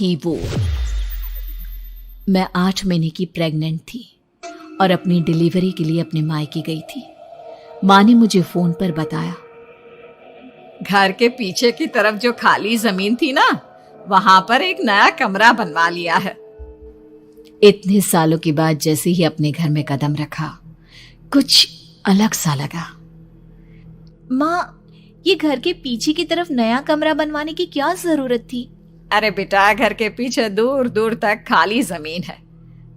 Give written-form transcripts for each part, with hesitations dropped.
थी वो। मैं 8 महीने की प्रेग्नेंट थी और अपनी डिलीवरी के लिए अपने मायके गई थी। माँ ने मुझे फोन पर बताया, घर के पीछे की तरफ जो खाली जमीन थी ना, वहां पर एक नया कमरा बनवा लिया है। इतने सालों के बाद जैसे ही अपने घर में कदम रखा, कुछ अलग सा लगा। माँ, ये घर के पीछे की तरफ नया कमरा बनवाने की क्या जरूरत थी? अरे बेटा, घर के पीछे दूर दूर तक खाली जमीन है।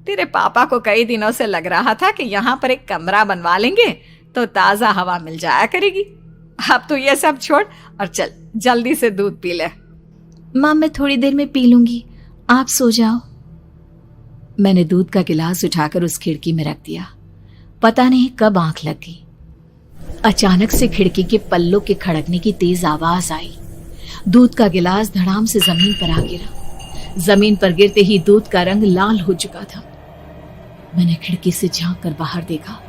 तेरे पापा को कई दिनों से लग रहा था कि यहाँ पर एक कमरा बनवा लेंगे तो ताजा हवा मिल जाया करेगी। अब तो ये सब छोड़ और चल जल्दी से दूध पी ले। माँ, मैं थोड़ी देर में पी लूंगी, आप सो जाओ। मैंने दूध का गिलास उठाकर उस खिड़की में रख दिया। पता नहीं कब आंख लग गई। अचानक से खिड़की के पल्लों के खड़कने की तेज आवाज आई। दूध का गिलास धड़ाम से जमीन पर आ गिरा। जमीन पर गिरते ही दूध का रंग लाल हो चुका था। मैंने खिड़की से झांक कर बाहर देखा।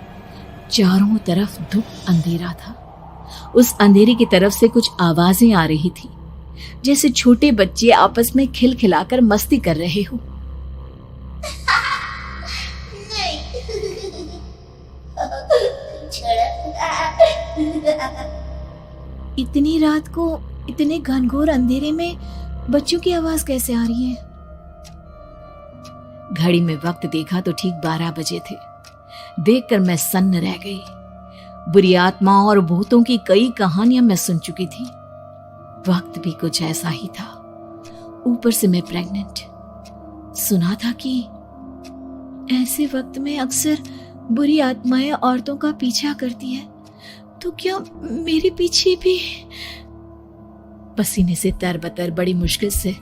चारों तरफ धूप अंधेरा था। उस अंधेरे की तरफ से कुछ आवाजें आ रही थी, जैसे छोटे बच्चे आपस में खिलखिलाकर मस्ती कर रहे हो। इतनी रात को इतने घनघोर अंधेरे में बच्चों की आवाज कैसे आ रही है? घड़ी में वक्त देखा तो ठीक 12 बजे थे। देखकर मैं सन्न रह गई। बुरी आत्माओं और भूतों की कई कहानियां मैं सुन चुकी थी। वक्त भी कुछ ऐसा ही था। ऊपर से मैं प्रेग्नेंट। सुना था कि ऐसे वक्त में अक्सर बुरी आत्माएं औरतों का पीछा करती हैं। तो क्या मेरे पीछे भी? पसीने से तरबतर बड़ी मुश्किल से,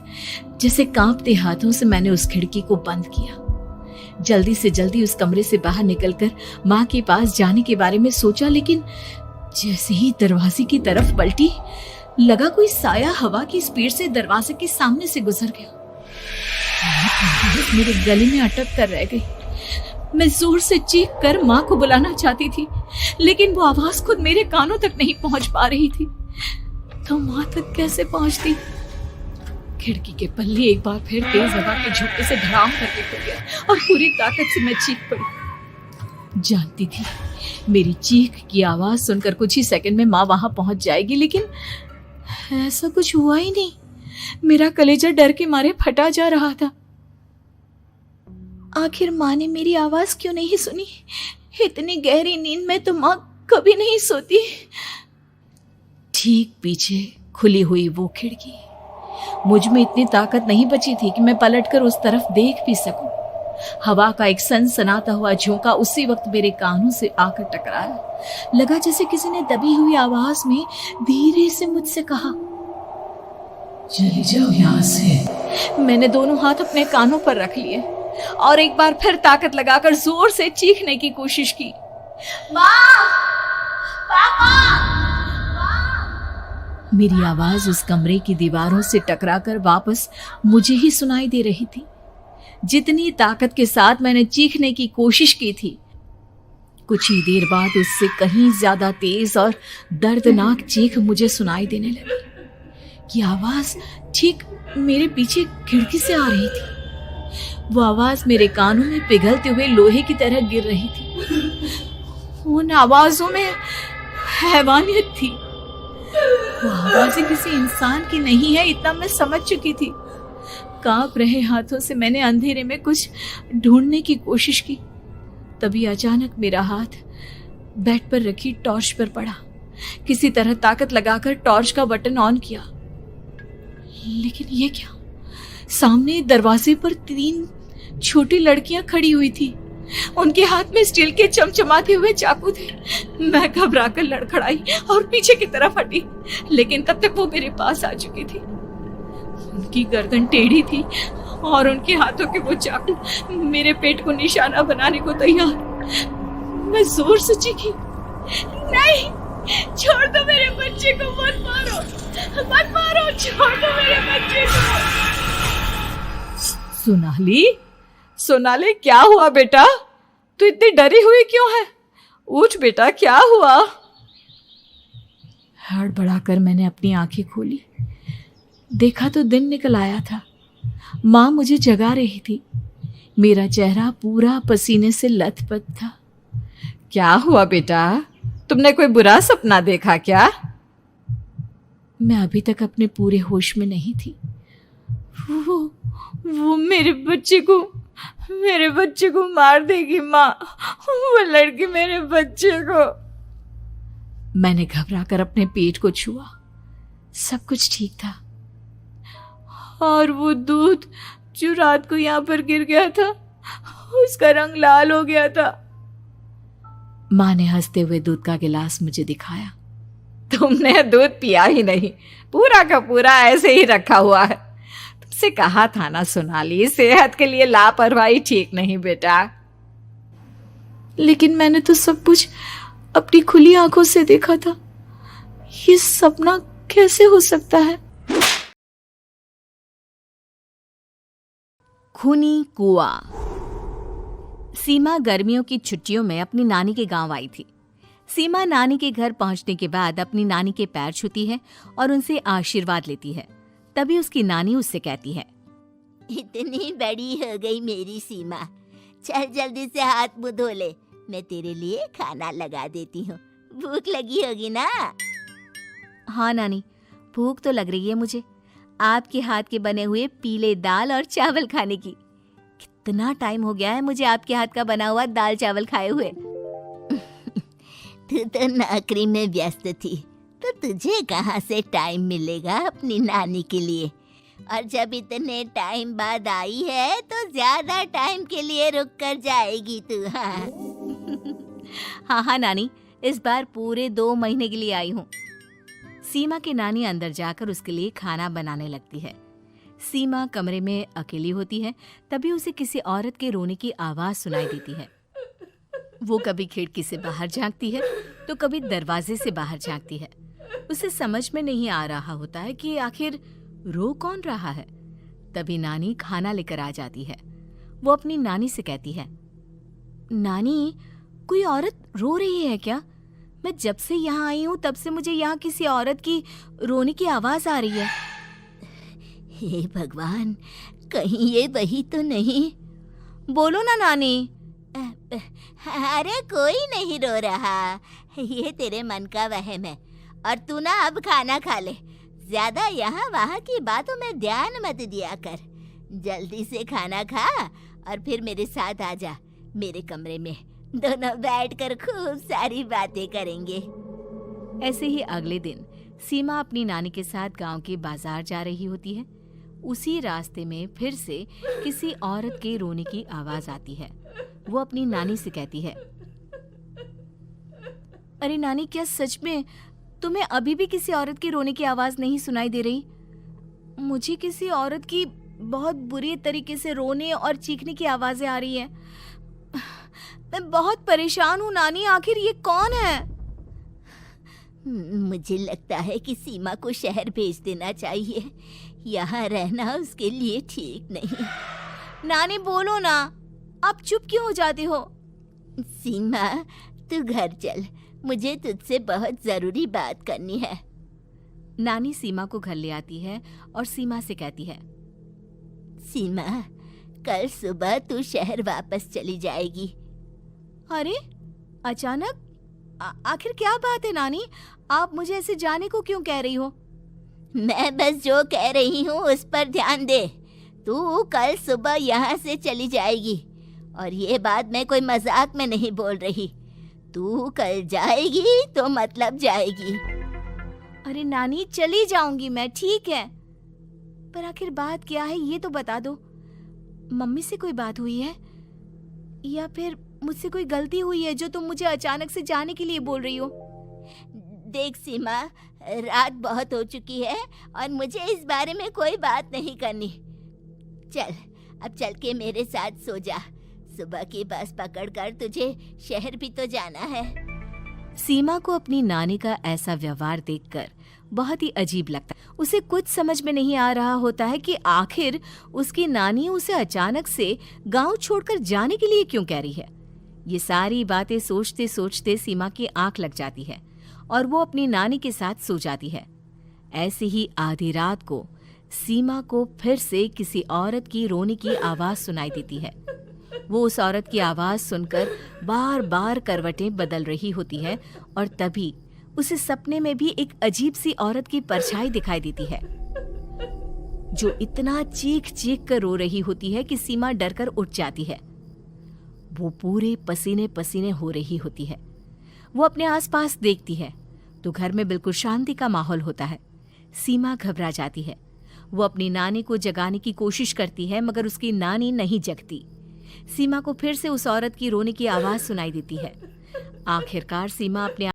जैसे कांपते हाथों से मैंने उस खिड़की को बंद किया। जल्दी से जल्दी उस कमरे से बाहर निकलकर माँ के पास जाने के बारे में सोचा, लेकिन जैसे ही दरवाजे की तरफ पलटी, लगा कोई साया हवा की स्पीड से दरवाजे के सामने से गुजर गया। मेरे गले में अटक कर रह गई। मैं जोर से चीख कर माँ को बुलाना चाहती थी, लेकिन वो आवाज खुद मेरे कानों तक नहीं पहुंच पा रही थी। तो माँ तक कैसे पहुंचती? खिड़की के पल्ले एक बार फिर तेज हवा के झोंके से धड़ाम करके खुल गया और पूरी ताकत से मैं चीख पड़ी। जानती थी मेरी चीख की आवाज सुनकर कुछ ही सेकंड में माँ वहां पहुंच जाएगी, लेकिन ऐसा कुछ हुआ ही नहीं। मेरा कलेजा डर के मारे फटा जा रहा था। आखिर माँ ने मेरी आवाज क्यों नहीं सुनी? इतनी गहरी नींद में तो माँ कभी नहीं सोती। ठीक पीछे खुली हुई वो खिड़की। मुझ में इतनी ताकत नहीं बची थी कि मैं पलटकर उस तरफ देख भी सकूं। हवा का एक सनसनाता हुआ झोंका उसी वक्त मेरे कानों से आकर टकराया। लगा जैसे किसी ने दबी हुई आवाज में धीरे से मुझसे कहा, चली जाओ यहाँ से। मैंने दोनों हाथ अपने कानों पर रख लिए और एक बार फिर ताकत लगाकर जोर से चीखने की कोशिश की। माँ! पापा! मेरी आवाज उस कमरे की दीवारों से टकराकर वापस मुझे ही सुनाई दे रही थी। जितनी ताकत के साथ मैंने चीखने की कोशिश की थी, कुछ ही देर बाद उससे कहीं ज्यादा तेज और दर्दनाक चीख मुझे सुनाई देने लगी। ये आवाज ठीक मेरे पीछे खिड़की से आ रही थी। वो आवाज मेरे कानों में पिघलते हुए लोहे की तरह गिर रही थी। उन आवाजों में हैवानियत थी। वो आवाजें किसी इंसान की नहीं है, इतना मैं समझ चुकी थी। कांप रहे हाथों से मैंने अंधेरे में कुछ ढूंढने की कोशिश की। तभी अचानक मेरा हाथ बेड पर रखी टॉर्च पर पड़ा। किसी तरह ताकत लगाकर टॉर्च का बटन ऑन किया, लेकिन ये क्या? सामने दरवाजे पर 3 छोटी लड़कियां खड़ी हुई थी। उनके हाथ में स्टील के चमचमाते हुए चाकू थे। मैं घबराकर लड़खड़ाई और पीछे की तरफ हटी, लेकिन तब तक वो मेरे पास आ चुकी थी। उनकी गर्दन टेढ़ी थी और उनके हाथों के वो चाकू मेरे पेट को निशाना बनाने को तैयार। मैं जोर से चीखी, नहीं, छोड़ दो मेरे बच्चे को, मत मारो, मत मारो, छोड़ दो मेरे बच्चे को। सोनाली, क्या हुआ बेटा? तू इतनी डरी हुई क्यों है? उठ बेटा, क्या हुआ? हड़बड़ाकर मैंने अपनी आंखें खोली। देखा तो दिन निकल आया था। माँ मुझे जगा रही थी। मेरा चेहरा पूरा पसीने से लथपथ था। क्या हुआ बेटा, तुमने कोई बुरा सपना देखा क्या? मैं अभी तक अपने पूरे होश में नहीं थी। वो मेरे बच्चे को मार देगी माँ। वो लड़की मेरे बच्चे को। मैंने घबराकर अपने पेट को छुआ। सब कुछ ठीक था। और वो दूध जो रात को यहाँ पर गिर गया था, उसका रंग लाल हो गया था। माँ ने हंसते हुए दूध का गिलास मुझे दिखाया। तुमने दूध पिया ही नहीं, पूरा का पूरा ऐसे ही रखा हुआ है। तुमसे कहा था ना सोनाली, सेहत के लिए लापरवाही ठीक नहीं बेटा। लेकिन मैंने तो सब कुछ अपनी खुली आंखों से देखा था। ये सपना कैसे हो सकता है? खूनी कुआं। सीमा गर्मियों की छुट्टियों में अपनी नानी के गांव आई थी। सीमा नानी के घर पहुंचने के बाद अपनी नानी के पैर छूती है और उनसे आशीर्वाद लेती है। तभी उसकी नानी उससे कहती है, इतनी बड़ी हो गई मेरी सीमा, चल जल्दी से हाथ मुंह धो ले, मैं तेरे लिए खाना लगा देती हूँ। भूख लगी होगी ना? हाँ नानी, भूख तो लग रही है मुझे, आपके हाथ के बने हुए पीले दाल और चावल खाने की। कितना टाइम हो गया है मुझे आपके हाथ का बना हुआ दाल चावल खाए हुए। तू तो नौकरी में व्यस्त थी, तो तुझे कहाँ से टाइम मिलेगा अपनी नानी के लिए? और जब इतने टाइम बाद आई है तो ज्यादा टाइम के लिए रुक कर जाएगी तू। हाँ हाँ नानी, इस बार पूरे 2 महीने के लिए आई हूँ। सीमा की नानी अंदर जाकर उसके लिए खाना बनाने लगती है। सीमा कमरे में अकेली होती है। तभी उसे किसी औरत के रोने की आवाज सुनाई देती है। वो कभी खिड़की से बाहर झांकती है तो कभी दरवाजे से बाहर झांकती है। उसे समझ में नहीं आ रहा होता है कि आखिर रो कौन रहा है। तभी नानी खाना लेकर आ जाती है। वो अपनी नानी से कहती है, नानी, कोई औरत रो रही है क्या? मैं जब से यहाँ आई हूँ तब से मुझे यहाँ किसी औरत की रोने की आवाज आ रही है। हे भगवान, कहीं ये वही तो नहीं? बोलो ना नानी। अरे कोई नहीं रो रहा, ये तेरे मन का वहम है। और तू ना अब खाना खा ले, ज्यादा यहाँ वहाँ की बातों में ध्यान मत दिया कर। जल्दी से खाना खा और फिर मेरे साथ आ जा मेरे कमरे में। दोनों बैठकर खूब सारी बातें करेंगे। ऐसे ही अगले दिन सीमा अपनी नानी के साथ गांव के बाजार जा रही होती है। उसी रास्ते में फिर से किसी औरत के रोने की आवाज आती है। वो अपनी नानी से कहती है, अरे नानी, क्या सच में तुम्हें अभी भी किसी औरत की रोने की आवाज नहीं सुनाई दे रही? मुझे किसी औरत की बहुत बुरी तरीके से रोने और चीखने की आवाजें आ रही हैं। मैं बहुत परेशान हूँ नानी, आखिर ये कौन है? मुझे लगता है कि सीमा को शहर भेज देना चाहिए। यहाँ रहना उसके लिए ठीक नहीं। नानी बोलो ना, आप चुप क्यों हो जाती हो? सीमा, तू घर चल, मुझे तुझसे बहुत जरूरी बात करनी है। नानी सीमा को घर ले आती है और सीमा से कहती है, सीमा, कल सुबह तू शहर वापस चली जाएगी। अरे अचानक? आखिर क्या बात है नानी? आप मुझे ऐसे जाने को क्यों कह रही हो? मैं बस जो कह रही हूँ उस पर ध्यान दे। तू कल सुबह यहाँ से चली जाएगी, और ये बात मैं कोई मजाक में नहीं बोल रही। तू कल जाएगी तो मतलब जाएगी। अरे नानी, चली जाऊंगी मैं, ठीक है, पर आखिर बात क्या है ये तो बता दो। मम्मी से कोई बात हुई है या फिर मुझसे कोई गलती हुई है जो तुम मुझे अचानक से जाने के लिए बोल रही हो? देख सीमा, रात बहुत हो चुकी है और मुझे इस बारे में कोई बात नहीं करनी। चल, अब चल के मेरे साथ सो जा। सुबह की बस पकड़कर तुझे शहर भी तो जाना है। सीमा को अपनी नानी का ऐसा व्यवहार देखकर बहुत ही अजीब लगता है। उसे कुछ समझ में नहीं आ रहा होता है कि आखिर उसकी नानी उसे अचानक से गांव छोड़कर जाने के लिए क्यों कह रही है। ये सारी बातें सोचते सोचते सीमा की आंख लग जाती है और वो अपनी नानी के साथ सो जाती है। ऐसे ही आधी रात को सीमा को फिर से किसी औरत की रोने की आवाज सुनाई देती है। वो उस औरत की आवाज सुनकर बार बार करवटें बदल रही होती है और तभी उसे सपने में भी एक अजीब सी औरत की परछाई दिखाई देती है, जो इतना चीख चीख कर रो रही होती है कि सीमा डरकर उठ जाती है। वो पूरे पसीने पसीने हो रही होती है। वो अपने आसपास देखती है तो घर में बिल्कुल शांति का माहौल होता है। सीमा घबरा जाती है। वो अपनी नानी को जगाने की कोशिश करती है मगर उसकी नानी नहीं जगती। सीमा को फिर से उस औरत की रोने की आवाज सुनाई देती है। आखिरकार सीमा अपने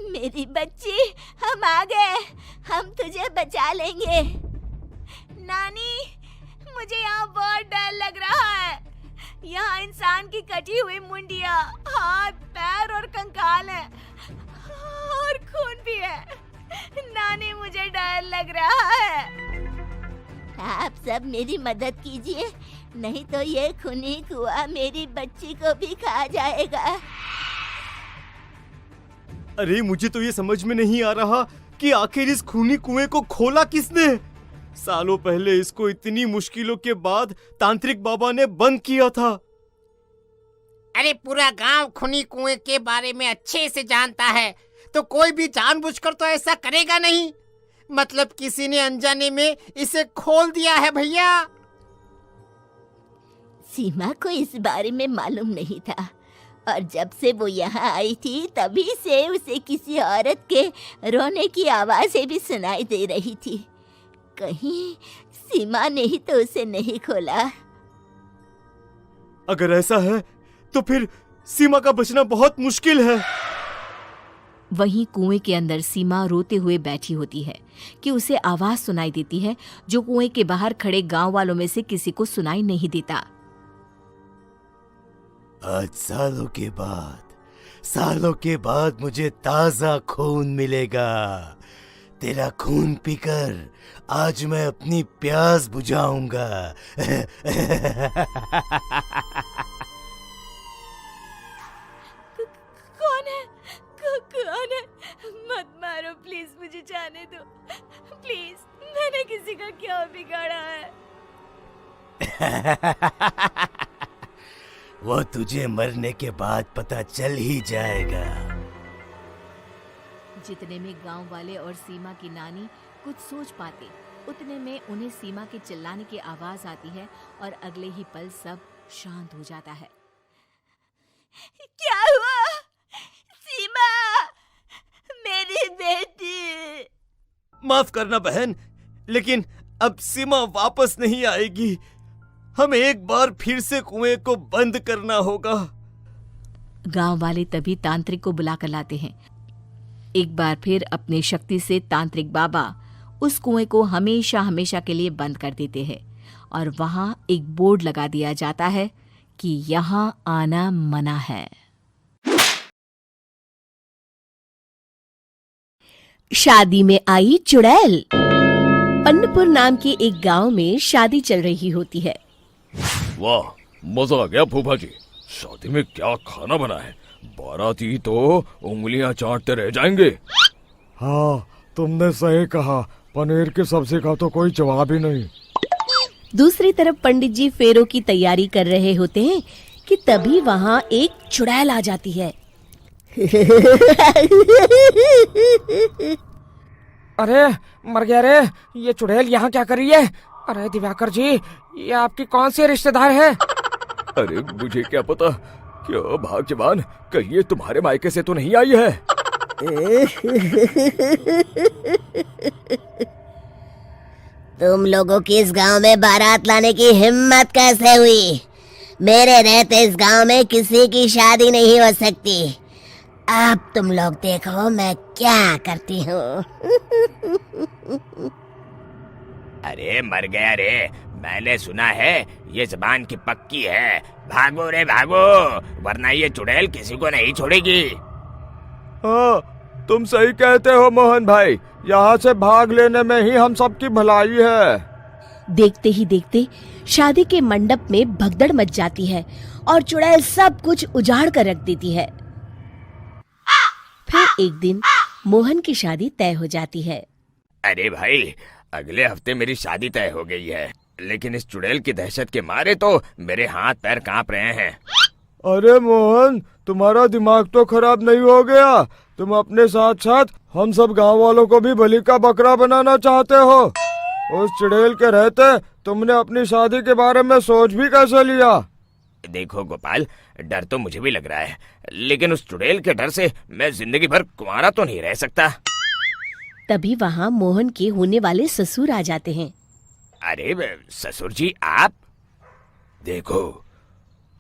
मेरी बच्ची, हम आ गए। हम तुझे बचा लेंगे। नानी, मुझे यहाँ बहुत डर लग रहा है। यहाँ इंसान की कटी हुई मुंडियाँ, हाथ, पैर और कंकाल हैं और खून भी है। नानी, मुझे डर लग रहा है। आप सब मेरी मदद कीजिए, नहीं तो ये खूनी कुआं मेरी बच्ची को भी खा जाएगा। अरे मुझे तो ये समझ में नहीं आ रहा कि आखिर इस खूनी कुएं को खोला किसने। सालों पहले इसको इतनी मुश्किलों के बाद तांत्रिक बाबा ने बंद किया था। अरे पूरा गांव खूनी कुएं के बारे में अच्छे से जानता है, तो कोई भी जानबूझकर तो ऐसा करेगा नहीं। मतलब किसी ने अनजाने में इसे खोल दिया है भैया। सीमा को इस बारे में मालूम नहीं था और जब से वो यहाँ आई थी तभी से उसे किसी औरत के रोने की आवाज़ें भी सुनाई दे रही थी। कहीं सीमा ने ही तो उसे नहीं खोला। अगर ऐसा है तो फिर सीमा का बचना बहुत मुश्किल है। वहीं कुएं के अंदर सीमा रोते हुए बैठी होती है कि उसे आवाज सुनाई देती है जो कुएं के बाहर खड़े गांव वालों में से किसी को सुनाई नहीं देता। आज सालों के बाद मुझे ताजा खून मिलेगा। तेरा खून पीकर आज मैं अपनी प्यास बुझाऊंगा। कौन है? मत मारो प्लीज, मुझे जाने दो प्लीज। मैंने किसी का क्या बिगाड़ा है? वो तुझे मरने के बाद पता चल ही जाएगा। जितने में गांव वाले और सीमा की नानी कुछ सोच पाते, उतने में उन्हें सीमा के चिल्लाने की आवाज आती है और अगले ही पल सब शांत हो जाता है। क्या हुआ? सीमा, मेरी बेटी। माफ करना बहन, लेकिन अब सीमा वापस नहीं आएगी। हमें एक बार फिर से कुएं को बंद करना होगा। गांव वाले तभी तांत्रिक को बुलाकर लाते हैं। एक बार फिर अपनी शक्ति से तांत्रिक बाबा उस कुएं को हमेशा हमेशा के लिए बंद कर देते हैं और वहां एक बोर्ड लगा दिया जाता है कि यहाँ आना मना है। शादी में आई चुड़ैल। पन्नपुर नाम के एक गांव में शादी चल रही होती है। वाह, मजा आ गया फूफा जी। शादी में क्या खाना बना है, बाराती तो उंगलियां चाटते रह जाएंगे। हाँ, तुमने सही कहा, पनीर की सब्जी का तो कोई जवाब ही नहीं। दूसरी तरफ पंडित जी फेरों की तैयारी कर रहे होते हैं कि तभी वहाँ एक चुड़ैल आ जाती है। अरे मर गया रे, ये चुड़ैल यहाँ क्या कर रही है? अरे दिवाकर जी, ये आपकी कौन सी रिश्तेदार है? अरे मुझे क्या पता, क्या भाग्यवान, कहीं ये तुम्हारे मायके से तो नहीं आई है। तुम लोगों की इस गांव में बारात लाने की हिम्मत कैसे हुई? मेरे रहते इस गांव में किसी की शादी नहीं हो सकती। अब तुम लोग देखो मैं क्या करती हूँ। अरे मर गया रे, मैंने सुना है ये जबान की पक्की है। भागो रे भागो, वरना ये चुड़ैल किसी को नहीं छोड़ेगी। हाँ, तुम सही कहते हो मोहन भाई, यहाँ से भाग लेने में ही हम सबकी भलाई है। देखते ही देखते शादी के मंडप में भगदड़ मच जाती है और चुड़ैल सब कुछ उजाड़ कर रख देती है। फिर एक दिन मोहन की शादी तय हो जाती है। अरे भाई, अगले हफ्ते मेरी शादी तय हो गई है, लेकिन इस चुड़ैल की दहशत के मारे तो मेरे हाथ पैर कांप रहे हैं। अरे मोहन, तुम्हारा दिमाग तो खराब नहीं हो गया? तुम अपने साथ साथ हम सब गांव वालों को भी बलि का बकरा बनाना चाहते हो? उस चुड़ैल के रहते तुमने अपनी शादी के बारे में सोच भी कैसे लिया? देखो गोपाल, डर तो मुझे भी लग रहा है, लेकिन उस चुड़ैल के डर से मैं जिंदगी भर कुंवारा तो नहीं रह सकता। तभी वहाँ मोहन के होने वाले ससुर आ जाते हैं। अरे ससुर जी, आप? देखो,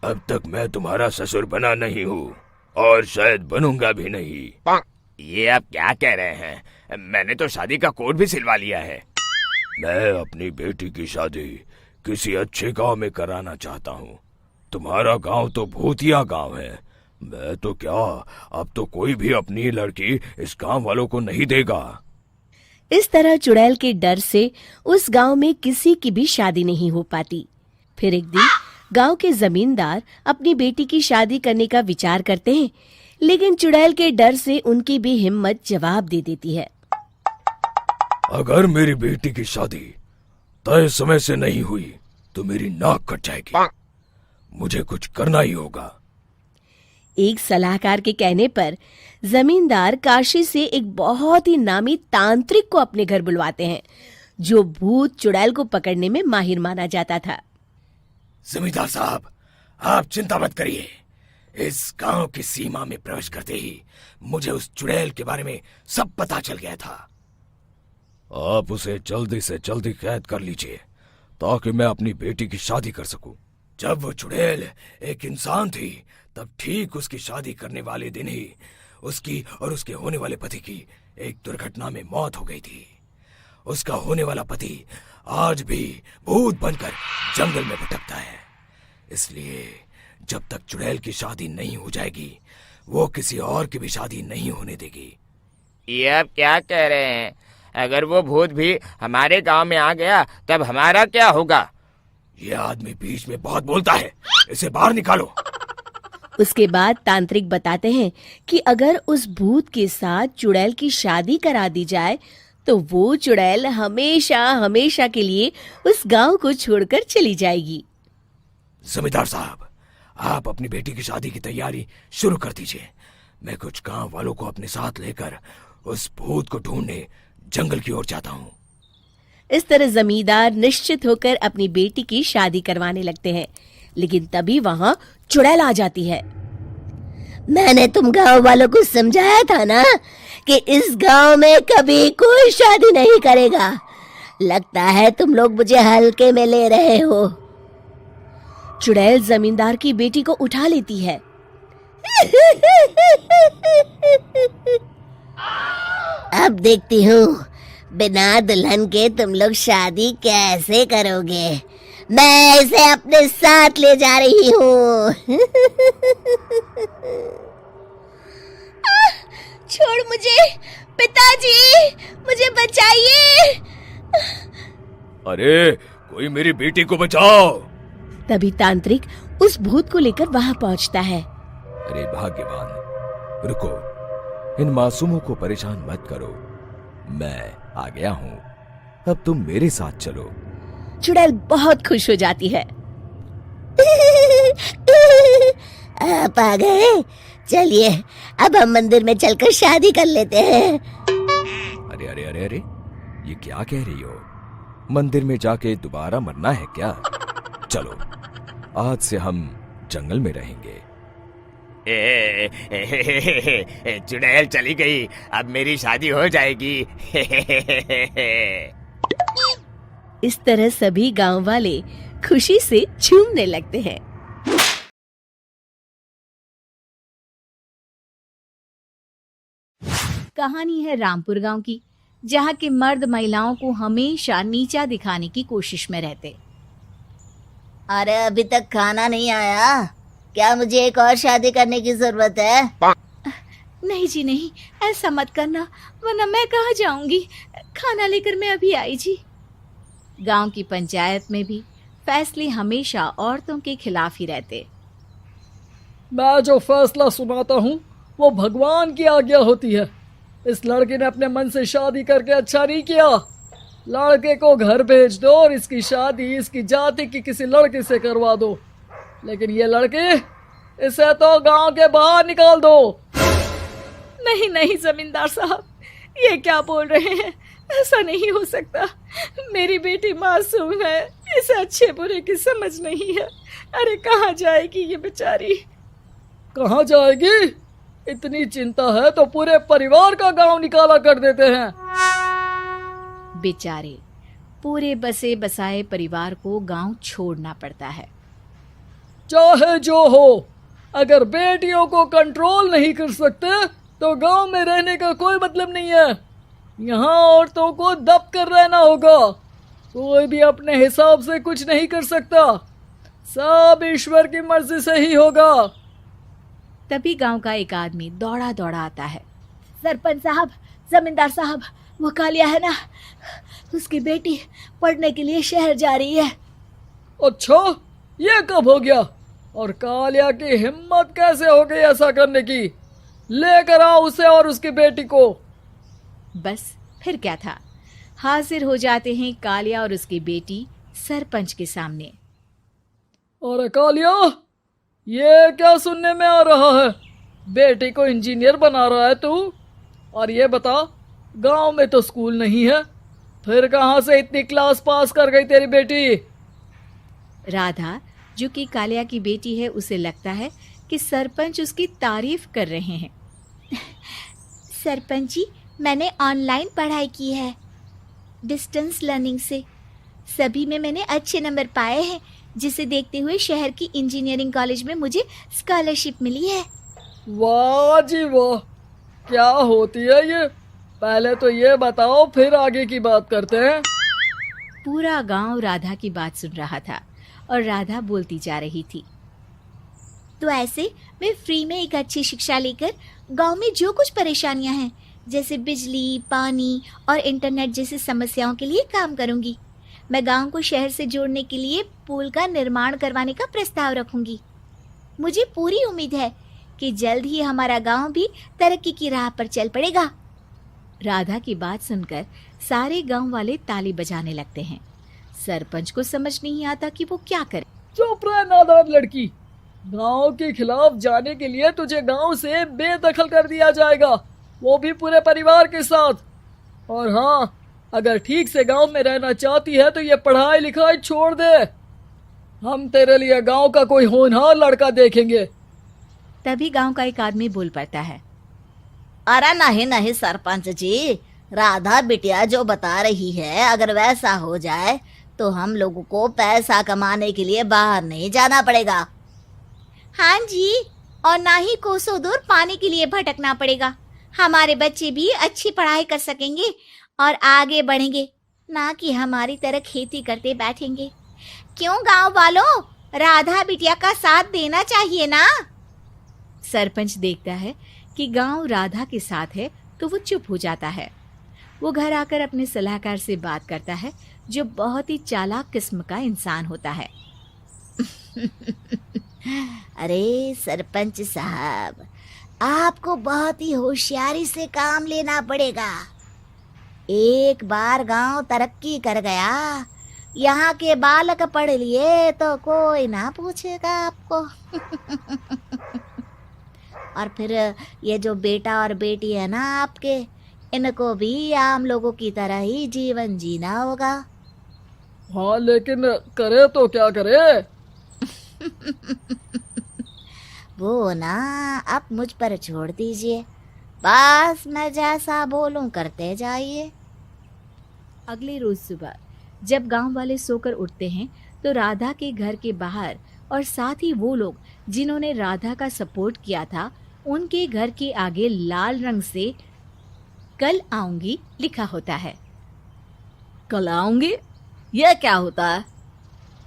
अब तक मैं तुम्हारा ससुर बना नहीं हूँ और शायद बनूंगा भी नहीं। ये आप क्या कह रहे हैं? मैंने तो शादी का कोड भी सिलवा लिया है। मैं अपनी बेटी की शादी किसी अच्छे गांव में कराना चाहता हूँ। तुम्हारा गांव तो भूतिया गांव है। मैं तो क्या, अब तो कोई भी अपनी लड़की इस गांव वालों को नहीं देगा। इस तरह चुड़ैल के डर से उस गांव में किसी की भी शादी नहीं हो पाती। फिर एक दिन गांव के जमींदार अपनी बेटी की शादी करने का विचार करते हैं, लेकिन चुड़ैल के डर से उनकी भी हिम्मत जवाब दे देती है। अगर मेरी बेटी की शादी तय समय से नहीं हुई तो मेरी नाक कट जाएगी। मुझे कुछ करना ही होगा। एक सलाहकार के कहने पर जमींदार काशी से एक बहुत ही नामी तांत्रिक को अपने घर बुलवाते हैं, जो भूत चुड़ैल को पकड़ने में माहिर माना जाता था। जमींदार साहब, आप चिंता मत करिए। इस गांव की सीमा में प्रवेश करते ही मुझे उस चुड़ैल के बारे में सब पता चल गया था। आप उसे जल्दी से जल्दी कैद कर लीजिए ताकि मैं अपनी बेटी की शादी कर सकूं। जब वो चुड़ैल एक इंसान थी, तब ठीक उसकी शादी करने वाले दिन ही उसकी और उसके होने वाले पति की एक दुर्घटना में मौत हो गई थी। उसका होने वाला पति आज भी भूत बनकर जंगल में भटकता है। इसलिए जब तक चुड़ैल की शादी नहीं हो जाएगी, वो किसी और की भी शादी नहीं होने देगी। ये आप क्या कह रहे हैं? अगर वो भूत भी हमारे गांव में आ गया तब हमारा क्या होगा? ये आदमी बीच में बहुत बोलता है, इसे बाहर निकालो। उसके बाद तांत्रिक बताते हैं कि अगर उस भूत के साथ चुड़ैल की शादी करा दी जाए तो वो चुड़ैल हमेशा हमेशा के लिए उस गांव को छोड़कर चली जाएगी। जमींदार साहब, आप अपनी बेटी की शादी की तैयारी शुरू कर दीजिए। मैं कुछ गांव वालों को अपने साथ लेकर उस भूत को ढूंढने जंगल की ओर जाता हूँ। इस तरह जमींदार निश्चित होकर अपनी बेटी की शादी करवाने लगते हैं, लेकिन तभी वहाँ चुड़ैल आ जाती है। मैंने तुम गांव वालों को समझाया था ना कि इस गांव में कभी कोई शादी नहीं करेगा। लगता है तुम लोग मुझे हल्के में ले रहे हो। चुड़ैल जमींदार की बेटी को उठा लेती है। अब देखती हूँ बिना दुल्हन के तुम लोग शादी कैसे करोगे। मैं इसे अपने साथ ले जा रही हूँ। छोड़ मुझे, पिताजी, मुझे बचाइए। अरे कोई मेरी बेटी को बचाओ। तभी तांत्रिक उस भूत को लेकर वहां पहुंचता है। अरे भाग्यवान, रुको, इन मासूमों को परेशान मत करो, मैं आ गया हूँ, अब तुम मेरे साथ चलो। चुड़ैल बहुत खुश हो जाती है। आप आ गए, चलिए अब हम मंदिर में चलकर शादी कर लेते हैं। अरे अरे अरे अरे, ये क्या कह रही हो? मंदिर में जाके दोबारा मरना है क्या? चलो, आज से हम जंगल में रहेंगे। चुड़ैल चली गई, अब मेरी शादी हो जाएगी। इस तरह सभी गांव वाले खुशी से झूमने लगते हैं। कहानी है रामपुर गांव की, जहां के मर्द महिलाओं को हमेशा नीचा दिखाने की कोशिश में रहते। अरे अभी तक खाना नहीं आया, क्या मुझे एक और शादी करने की जरूरत है? नहीं जी नहीं, ऐसा मत करना, वरना मैं कहाँ जाऊंगी। खाना लेकर मैं अभी आई जी। गांव की पंचायत में भी फैसले हमेशा औरतों के खिलाफ ही रहते। मैं जो फैसला सुनाता हूँ वो भगवान की आज्ञा होती है। इस लड़के ने अपने मन से शादी करके अच्छा नहीं किया। लड़के को घर भेज दो और इसकी शादी इसकी जाति की किसी लड़के से करवा दो, लेकिन ये लड़के, इसे तो गांव के बाहर निकाल दो। नहीं नहीं जमींदार साहब, ये क्या बोल रहे हैं? ऐसा नहीं हो सकता। मेरी बेटी मासूम है, इसे अच्छे बुरे की समझ नहीं है। अरे कहाँ जाएगी ये बेचारी? कहाँ जाएगी? इतनी चिंता है तो पूरे परिवार का गांव निकाला कर देते हैं। बेचारे पूरे बसे बसाए परिवार को गांव छोड़ना पड़ता है। चाहे जो हो, अगर बेटियों को कंट्रोल नहीं कर सकते तो गांव में रहने का कोई मतलब नहीं है। यहाँ औरतों को दब कर रहना होगा। कोई भी अपने हिसाब से कुछ नहीं कर सकता, सब ईश्वर की मर्जी से ही होगा। तभी गांव का एक आदमी दौड़ा दौड़ा आता है। सरपंच साहब, जमींदार साहब, वो कालिया है ना, उसकी बेटी पढ़ने के लिए शहर जा रही है। अच्छा, ये कब हो गया? और कालिया की हिम्मत कैसे हो गई ऐसा करने की? लेकर आओ उसे और उसकी बेटी को। बस फिर क्या था, हाजिर हो जाते हैं कालिया और उसकी बेटी सरपंच के सामने। और कालिया, ये क्या सुनने में आ रहा है? बेटी को इंजीनियर बना रहा है तू? और ये बता, गांव में तो स्कूल नहीं है, फिर कहां से इतनी क्लास पास कर गई तेरी बेटी? राधा, जो कि कालिया की बेटी है, उसे लगता है कि सरपंच उसकी तारीफ कर रहे हैं। सरपंच जी, मैंने ऑनलाइन पढ़ाई की है, डिस्टेंस लर्निंग से। सभी में मैंने अच्छे नंबर पाए हैं, जिसे देखते हुए शहर की इंजीनियरिंग कॉलेज में मुझे स्कॉलरशिप मिली है। वाह जी वाह, क्या होती है ये? पहले तो ये बताओ, फिर आगे की बात करते हैं। पूरा गांव राधा की बात सुन रहा था और राधा बोलती जा रही थी। तो ऐसे मैं फ्री में एक अच्छी शिक्षा लेकर गांव में जो कुछ परेशानियां हैं, जैसे बिजली, पानी और इंटरनेट जैसी समस्याओं के लिए काम करूंगी। मैं गांव को शहर से जोड़ने के लिए पुल का निर्माण करवाने का प्रस्ताव रखूंगी। मुझे पूरी उम्मीद है कि जल्द ही हमारा गांव भी तरक्की की राह पर चल पड़ेगा। राधा की बात सुनकर सारे गांव वाले ताली बजाने लगते हैं। सरपंच को समझ नहीं आता कि वो क्या करे। चुप रह नादान लड़की, गांव के खिलाफ जाने के लिए तुझे गांव से बेदखल कर दिया जाएगा, वो भी पूरे परिवार के साथ। और हाँ, अगर ठीक से गांव में रहना चाहती है तो ये पढ़ाई लिखाई छोड़ दे। हम तेरे लिए गांव का कोई होनहार लड़का देखेंगे। तभी गांव का एक आदमी बोल पड़ता है। अरे नहीं नहीं सरपंच जी, राधा बिटिया जो बता रही है, अगर वैसा हो जाए तो हम लोगों को पैसा कमाने के लिए बाहर नहीं जाना पड़ेगा। हाँ जी, और ना ही कोसों दूर पानी के लिए भटकना पड़ेगा। हमारे बच्चे भी अच्छी पढ़ाई कर सकेंगे और आगे बढ़ेंगे, ना कि हमारी तरह खेती करते बैठेंगे। क्यों गांव वालों, राधा बिटिया का साथ देना चाहिए ना। सरपंच देखता है कि गांव राधा के साथ है तो वो चुप हो जाता है। वो घर आकर अपने सलाहकार से बात करता है, जो बहुत ही चालाक किस्म का इंसान होता है। अरे सरपंच साहब, आपको बहुत ही होशियारी से काम लेना पड़ेगा। एक बार गांव तरक्की कर गया, यहाँ के बालक पढ़ लिए तो कोई ना पूछेगा आपको। और फिर ये जो बेटा और बेटी है ना आपके, इनको भी आम लोगों की तरह ही जीवन जीना होगा। हाँ, लेकिन करे तो क्या करे? वो ना आप मुझ पर छोड़ दीजिए, बस मैं जैसा बोलूं करते जाइए। अगले रोज सुबह जब गांव वाले सोकर उठते हैं तो राधा के घर के बाहर और साथ ही वो लोग जिन्होंने राधा का सपोर्ट किया था, उनके घर के आगे लाल रंग से कल आऊंगी लिखा होता है। कल आऊंगी? यह क्या होता है?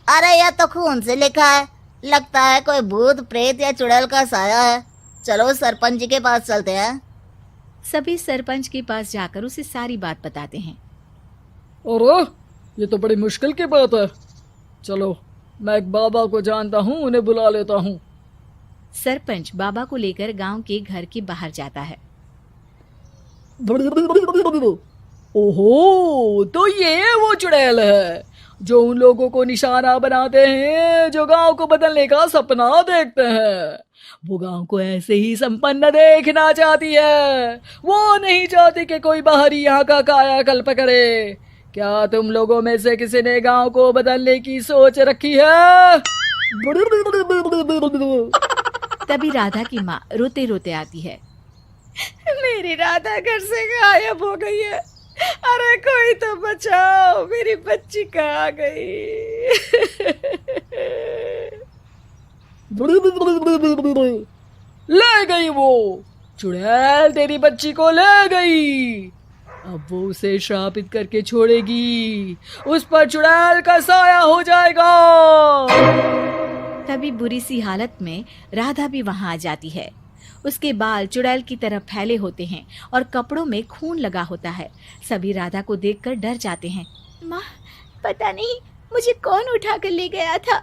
अरे यह तो खून से लिखा है, लगता है कोई भूत प्रेत या चुड़ैल का साया है। चलो सरपंच जी के पास चलते हैं। सभी सरपंच के पास जाकर उसे सारी बात बताते हैं। और ये तो बड़ी मुश्किल की बात है। चलो, मैं एक बाबा को जानता हूँ, उन्हें बुला लेता हूँ। सरपंच बाबा को लेकर गांव के घर के बाहर जाता है। ओहो, तो ये वो चुड़ैल है जो उन लोगों को निशाना बनाते हैं जो गांव को बदलने का सपना देखते हैं। वो गांव को ऐसे ही संपन्न देखना चाहती है। वो नहीं चाहती कि कोई बाहरी यहाँ का कायाकल्प करे। क्या तुम लोगों में से किसी ने गांव को बदलने की सोच रखी है? तभी राधा की माँ रोते रोते आती है। मेरी राधा घर से गायब हो गई है। अरे कोई तो बचाओ, मेरी बच्ची कहाँ गई? ले गई वो चुड़ैल, तेरी बच्ची को ले गई। अब वो उसे श्रापित करके छोड़ेगी, उस पर चुड़ैल का साया हो जाएगा। तभी बुरी सी हालत में राधा भी वहां आ जाती है। उसके बाल चुड़ैल की तरह फैले होते हैं और कपड़ों में खून लगा होता है। सभी राधा को देखकर डर जाते हैं। माँ, पता नहीं मुझे कौन उठा कर ले गया था।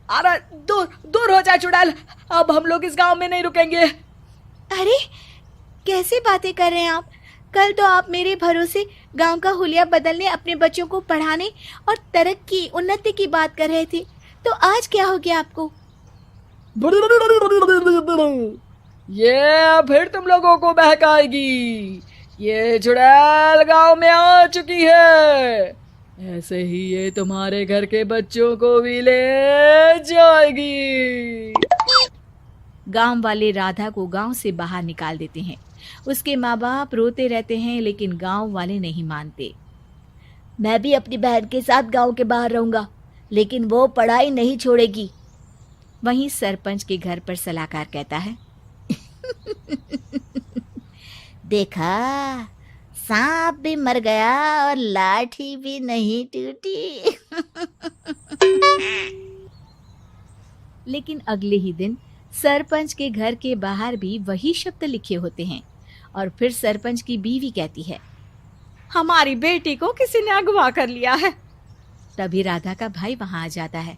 अरे दूर हो जा चुड़ैल, अब हम लोग इस गांव में नहीं रुकेंगे। अरे कैसी बातें कर रहे हैं आप? कल तो आप मेरे भरोसे गांव का हुलिया बदलने, अपने बच्चों को पढ़ाने और तरक्की उन्नति की बात कर रहे थे, तो आज क्या हो गया आपको? ये फिर तुम लोगों को बहकाएगी। ये चुड़ैल गांव में आ चुकी है, ऐसे ही ये तुम्हारे घर के बच्चों को भी ले जाएगी। गांव वाले राधा को गांव से बाहर निकाल देते हैं। उसके माँ बाप रोते रहते हैं, लेकिन गांव वाले नहीं मानते। मैं भी अपनी बहन के साथ गांव के बाहर रहूंगा, लेकिन वो पढ़ाई नहीं छोड़ेगी। वहीं सरपंच के घर पर सलाहकार कहता है। देखा, सांप भी मर गया और लाठी भी नहीं टूटी। लेकिन अगले ही दिन सरपंच के घर के बाहर भी वही शब्द लिखे होते हैं। और फिर सरपंच की बीवी कहती है, हमारी बेटी को किसी ने अगवा कर लिया है। तभी राधा का भाई वहां आ जाता है।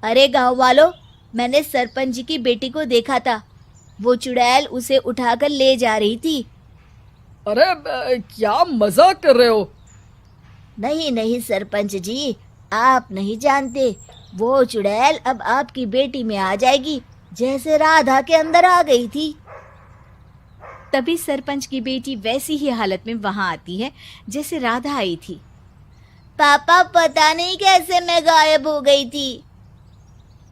अरे गांव वालों, मैंने सरपंच जी की बेटी को देखा था। वो चुड़ैल उसे उठाकर ले जा रही थी। अरे क्या मजाक कर रहे हो? नहीं नहीं सरपंच जी, आप नहीं जानते। वो चुड़ैल अब आपकी बेटी में आ जाएगी, जैसे राधा के अंदर आ गई थी। तभी सरपंच की बेटी वैसी ही हालत में वहां आती है जैसे राधा आई थी। पापा, पता नहीं कैसे मैं गायब हो गई थी।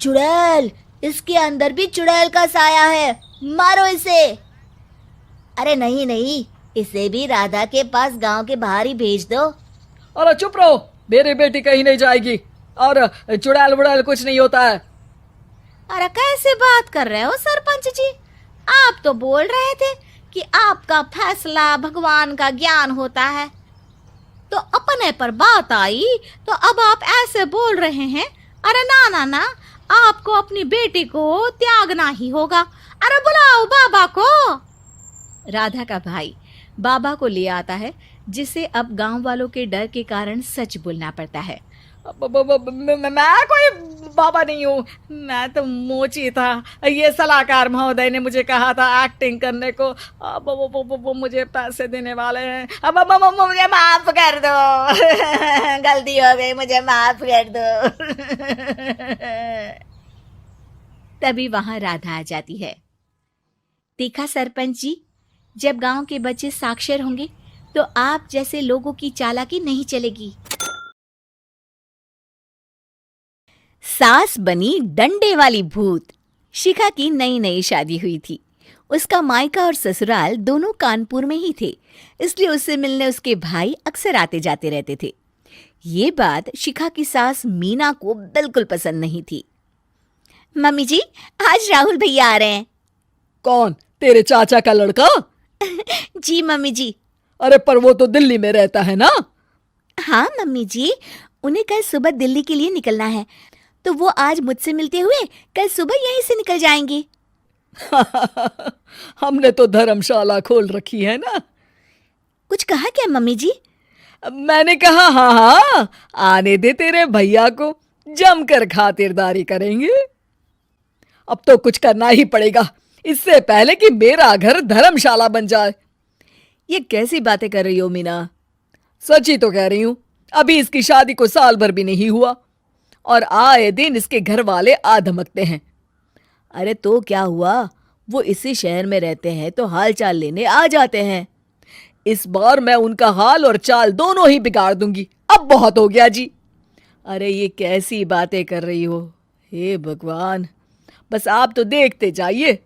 चुड़ैल, इसके अंदर भी चुड़ैल का साया है, मारो इसे। अरे नहीं नहीं, इसे भी राधा के पास गांव के बाहर ही भेज दो। अरे चुप रहो, मेरी बेटी कहीं नहीं जाएगी और चुड़ैल वुड़ैल कुछ नहीं होता है। अरे कैसे बात कर रहे हो सरपंच जी? आप तो बोल रहे थे कि आपका फैसला भगवान का ज्ञान होता है, तो अपने पर बात आई तो अब आप ऐसे बोल रहे हैं। अरे ना ना ना, आपको अपनी बेटी को त्यागना ही होगा। अरे बुलाओ बाबा को। राधा का भाई बाबा को ले आता है, जिसे अब गांव वालों के डर के कारण सच बोलना पड़ता है। मैं कोई बाबा नहीं हूँ, मैं तो मोची था। ये सलाहकार महोदय ने मुझे कहा था एक्टिंग करने को। अब वो मुझे पैसे देने वाले हैं। अब मुझे माफ कर दो। गलती हो गई, मुझे माफ कर दो। तभी वहां राधा आ जाती है। देखा सरपंच जी, जब गांव के बच्चे साक्षर होंगे तो आप जैसे लोगों की चालाकी नहीं चलेगी। सास बनी डंडे वाली भूत। शिखा की नई नई शादी हुई थी। उसका मायका और ससुराल दोनों कानपुर में ही थे, इसलिए उससे मिलने उसके भाई अक्सर आते जाते रहते थे। ये बात शिखा की सास मीना को बिल्कुल पसंद नहीं थी। मम्मी जी, आज राहुल भैया आ रहे हैं। कौन, तेरे चाचा का लड़का? जी मम्मी जी। अरे पर वो तो दिल्ली में रहता है ना? हाँ मम्मी जी, उन्हें कल सुबह दिल्ली के लिए निकलना है, तो वो आज मुझसे मिलते हुए कल सुबह यहीं से निकल जाएंगे। हमने तो धर्मशाला खोल रखी है ना। कुछ कहा क्या मम्मी जी? मैंने कहा हाँ, आने दे तेरे भैया को, जमकर खातिरदारी करेंगे। अब तो कुछ करना ही पड़ेगा, इससे पहले कि मेरा घर धर्मशाला बन जाए। ये कैसी बातें कर रही हो मीना? सच ही तो कह रही हूं। अभी इसकी शादी को साल भर भी नहीं हुआ और आए दिन इसके घर वाले आ धमकते हैं। अरे तो क्या हुआ, वो इसी शहर में रहते हैं तो हाल चाल लेने आ जाते हैं। इस बार मैं उनका हाल और चाल दोनों ही बिगाड़ दूंगी। अब बहुत हो गया जी। अरे ये कैसी बातें कर रही हो, हे भगवान, बस आप तो देखते जाइए।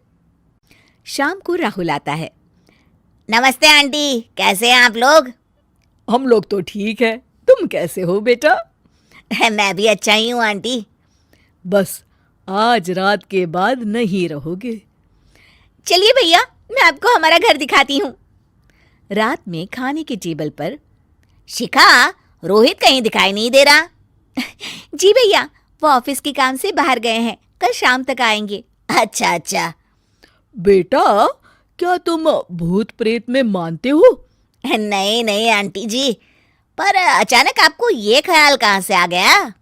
शाम को राहुल आता है। नमस्ते आंटी, कैसे हैं आप लोग? हम लोग तो ठीक है, तुम कैसे हो बेटा? मैं भी अच्छा ही हूँ आंटी। बस आज रात के बाद नहीं रहोगे। चलिए भैया, मैं आपको हमारा घर दिखाती हूँ। रात में खाने के टेबल पर शिखा, रोहित कहीं दिखाई नहीं दे रहा। जी भैया, वो ऑफिस के काम से बाहर गए हैं, कल शाम तक आएंगे। अच्छा अच्छा। बेटा, क्या तुम भूत प्रेत में मानते हो? नहीं नहीं आंटी जी, पर अचानक आपको ये ख्याल कहाँ से आ गया?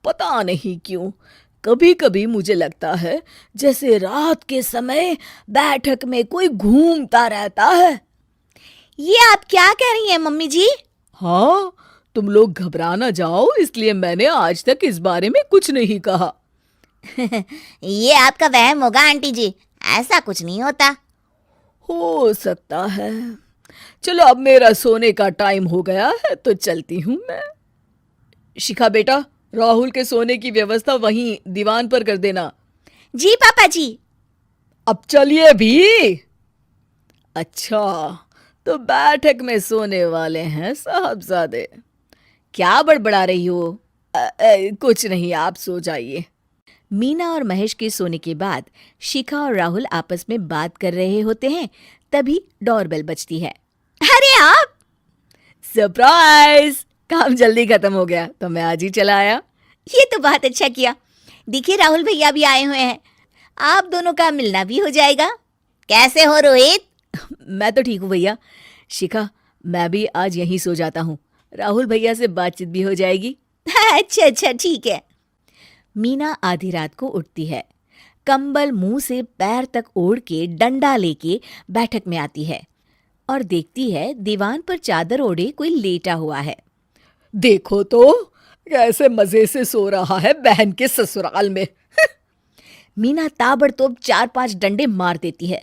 पता नहीं क्यों, कभी कभी मुझे लगता है जैसे रात के समय बैठक में कोई घूमता रहता है। ये आप क्या कह रही हैं मम्मी जी? हाँ, तुम लोग घबरा ना जाओ, इसलिए मैंने आज तक इस बारे में कुछ नहीं कहा। ये आपका वहम होगा आंटी जी, ऐसा कुछ नहीं होता। हो सकता है। चलो अब मेरा सोने का टाइम हो गया है तो चलती हूँ मैं। शिखा बेटा, राहुल के सोने की व्यवस्था वहीं दीवान पर कर देना। जी पापा जी। अब चलिए भी। अच्छा, तो बैठक में सोने वाले हैं साहबजादे। क्या बड़बड़ा रही हो? कुछ नहीं, आप सो जाइए। मीना और महेश के सोने के बाद शिखा और राहुल आपस में बात कर रहे होते हैं, तभी डोरबेल बजती है। अरे आप! सरप्राइज! काम जल्दी खत्म हो गया तो मैं आज ही चला आया। ये तो बहुत अच्छा किया। देखिए राहुल भैया भी आए हुए हैं, आप दोनों का मिलना भी हो जाएगा। कैसे हो रोहित? मैं तो ठीक हूँ भैया। शिखा, मैं भी आज यहीं सो जाता हूँ, राहुल भैया से बातचीत भी हो जाएगी। अच्छा अच्छा, ठीक है। मीना आधी रात को उठती है, कंबल मुंह से पैर तक ओढ़ के डंडा लेके बैठक में आती है और देखती है दीवान पर चादर ओढ़े कोई लेटा हुआ है। देखो तो कैसे मजे से सो रहा है बहन के ससुराल में। मीना ताबड़तोड़ 4-5 डंडे मार देती है।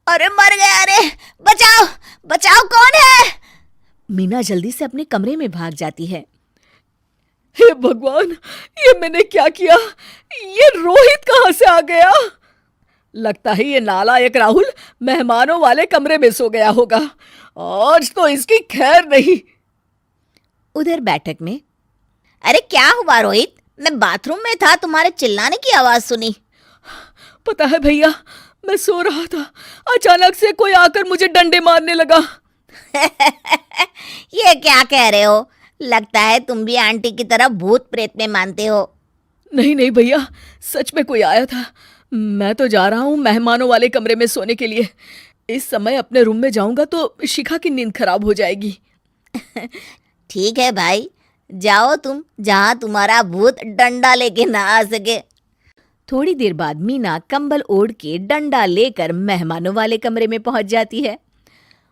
अरे मर गया, अरे बचाओ बचाओ, कौन है? मीना जल्दी से अपने कमरे में भाग जाती है। हे भगवान, ये मैंने क्या किया? ये रोहित कहाँ से आ गया? लगता है ये नालायक राहुल मेहमानों वाले कमरे में सो गया होगा। आज तो इसकी खैर नहीं। उधर बैठक में, अरे क्या हुआ रोहित? मैं बाथरूम में था, तुम्हारे चिल्लाने की आवाज सुनी। पता है भैया, मैं सो रहा था, अचानक से कोई आकर मुझे डंडे मारने लगा। ये क्या कह रहे हो? लगता है तुम भी आंटी की तरह भूत प्रेत में मानते हो। नहीं नहीं भैया, सच में कोई आया था, मैं तो जा रहा हूँ मेहमानों वाले कमरे में सोने के लिए। इस समय अपने रूम में जाऊंगा तो शिखा की नींद खराब हो जाएगी। ठीक है भाई, जाओ तुम, जहाँ तुम्हारा भूत डंडा लेके ना आ सके। थोड़ी देर बाद मीना कंबल ओढ़ के डंडा लेकर मेहमानों वाले कमरे में पहुंच जाती है।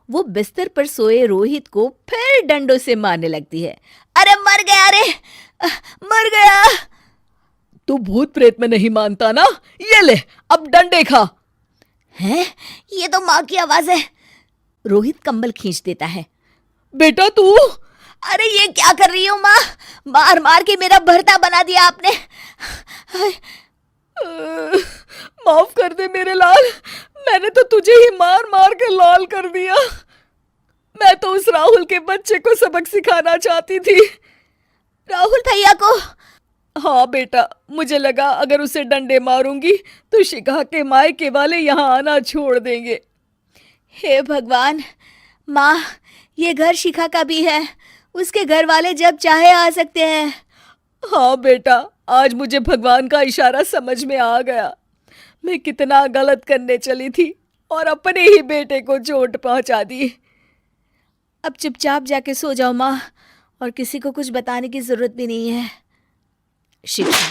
वो बिस्तर पर सोए रोहित को फिर डंडों से मारने लगती है। अरे मर गया, अरे मर गया। तू भूत प्रेत में नहीं मानता ना, ये ले अब डंडे खा। हैं? ये तो माँ की आवाज है। रोहित कंबल खींच देता है। बेटा तू, अरे ये क्या कर रही हो माँ? मार मार के मेरा भरता बना दिया आपने। माफ कर दे मेरे लाल, मैंने तो तुझे ही मार मार के लाल कर दिया। मैं तो उस राहुल के बच्चे को सबक सिखाना चाहती थी। राहुल भैया को? हाँ बेटा, मुझे लगा अगर उसे डंडे मारूंगी तो शिखा के मायके वाले यहाँ आना छोड़ देंगे। हे भगवान, माँ ये घर शिखा का भी है, उसके घर वाले जब चाहे आ सकते हैं। हाँ बेटा, आज मुझे भगवान का इशारा समझ में आ गया। मैं कितना गलत करने चली थी और अपने ही बेटे को चोट पहुंचा दी। अब चुपचाप जाके सो जाओ माँ, और किसी को कुछ बताने की जरूरत भी नहीं है। शिखा